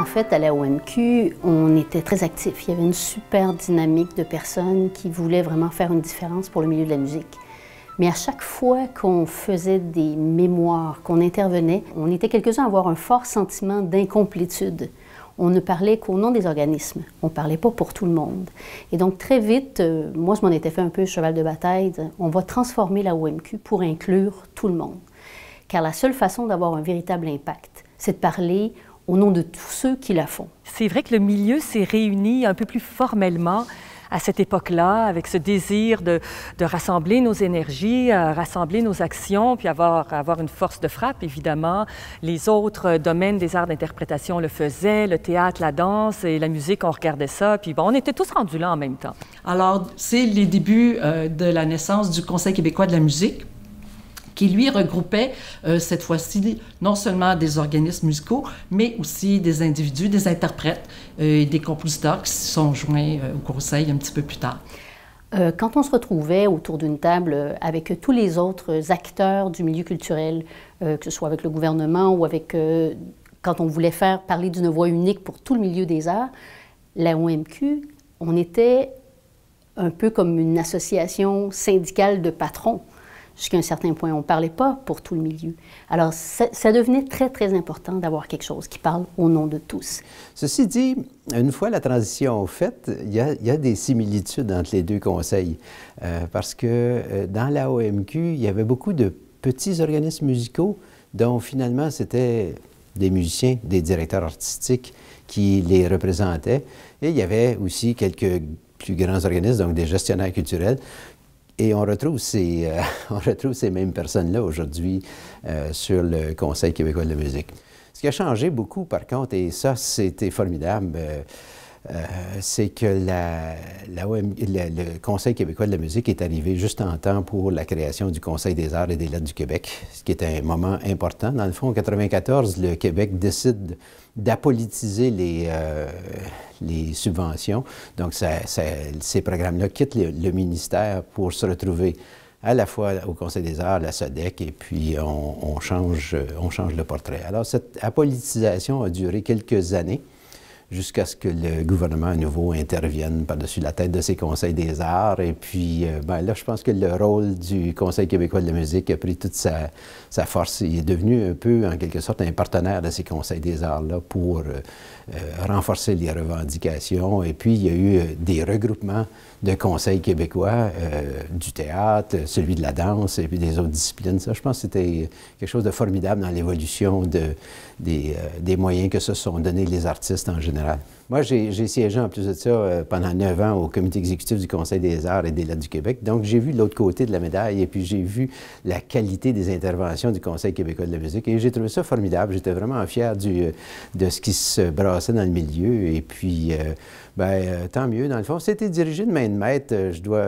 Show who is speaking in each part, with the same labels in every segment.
Speaker 1: En fait, à la OMQ, on était très actifs. Il y avait une super dynamique de personnes qui voulaient vraiment faire une différence pour le milieu de la musique. Mais à chaque fois qu'on faisait des mémoires, qu'on intervenait, on était quelques-uns à avoir un fort sentiment d'incomplétude. On ne parlait qu'au nom des organismes. On ne parlait pas pour tout le monde. Et donc, très vite, moi, je m'en étais fait un peu cheval de bataille. On va transformer la OMQ pour inclure tout le monde. Car la seule façon d'avoir un véritable impact, c'est de parler au nom de tous ceux qui la font.
Speaker 2: C'est vrai que le milieu s'est réuni un peu plus formellement à cette époque-là, avec ce désir de rassembler nos énergies, rassembler nos actions, puis avoir une force de frappe, évidemment. Les autres domaines des arts d'interprétation le faisaient, le théâtre, la danse et la musique, on regardait ça, puis bon, on était tous rendus là en même temps.
Speaker 3: Alors, c'est les débuts de la naissance du Conseil québécois de la musique, qui, lui, regroupait cette fois-ci non seulement des organismes musicaux, mais aussi des individus, des interprètes et des compositeurs qui se sont joints au Conseil un petit peu plus tard.
Speaker 1: Quand on se retrouvait autour d'une table avec tous les autres acteurs du milieu culturel, que ce soit avec le gouvernement ou avec... quand on voulait faire parler d'une voix unique pour tout le milieu des arts, la OMQ, on était un peu comme une association syndicale de patrons. Jusqu'à un certain point, on ne parlait pas pour tout le milieu. Alors, ça devenait très, très important d'avoir quelque chose qui parle au nom de tous.
Speaker 4: Ceci dit, une fois la transition faite, il y a des similitudes entre les deux conseils. Parce que dans la OMQ, il y avait beaucoup de petits organismes musicaux dont finalement c'était des musiciens, des directeurs artistiques qui les représentaient. Et il y avait aussi quelques plus grands organismes, donc des gestionnaires culturels. Et on retrouve ces mêmes personnes-là aujourd'hui sur le Conseil québécois de la musique. Ce qui a changé beaucoup, par contre, et ça, c'était formidable, c'est que le Conseil québécois de la musique est arrivé juste en temps pour la création du Conseil des arts et des lettres du Québec, ce qui est un moment important. Dans le fond, en 1994, le Québec décide d'apolitiser les subventions. Donc, ces programmes-là quittent le ministère pour se retrouver à la fois au Conseil des arts, la SODEC, et puis on change le portrait. Alors, cette apolitisation a duré quelques années, jusqu'à ce que le gouvernement à nouveau intervienne par-dessus la tête de ces conseils des arts. Et puis, là, je pense que le rôle du Conseil québécois de la musique a pris toute sa force. Il est devenu un peu, en quelque sorte, un partenaire de ces conseils des arts-là pour renforcer les revendications. Et puis, il y a eu des regroupements de conseils québécois, du théâtre, celui de la danse et puis des autres disciplines. Ça, je pense que c'était quelque chose de formidable dans l'évolution des moyens que se sont donnés les artistes en général. Moi, j'ai siégé en plus de ça pendant 9 ans au comité exécutif du Conseil des arts et des lettres du Québec. Donc, j'ai vu l'autre côté de la médaille et puis j'ai vu la qualité des interventions du Conseil québécois de la musique et j'ai trouvé ça formidable. J'étais vraiment fier de ce qui se brassait dans le milieu et puis, tant mieux. Dans le fond, c'était dirigé de main de maître. Je dois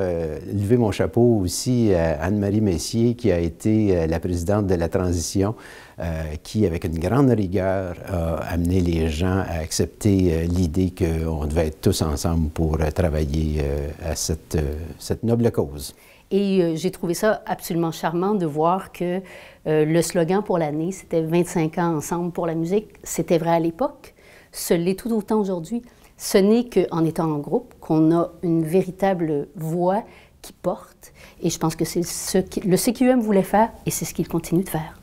Speaker 4: lever mon chapeau aussi à Anne-Marie Messier, qui a été la présidente de la transition, qui, avec une grande rigueur, a amené les gens à accepter l'idée qu'on devait être tous ensemble pour travailler à cette noble cause.
Speaker 1: Et j'ai trouvé ça absolument charmant de voir que le slogan pour l'année, c'était « 25 ans ensemble pour la musique ». C'était vrai à l'époque, ce l'est tout autant aujourd'hui. Ce n'est qu'en étant en groupe qu'on a une véritable voix qui porte. Et je pense que c'est ce que le CQM voulait faire et c'est ce qu'il continue de faire.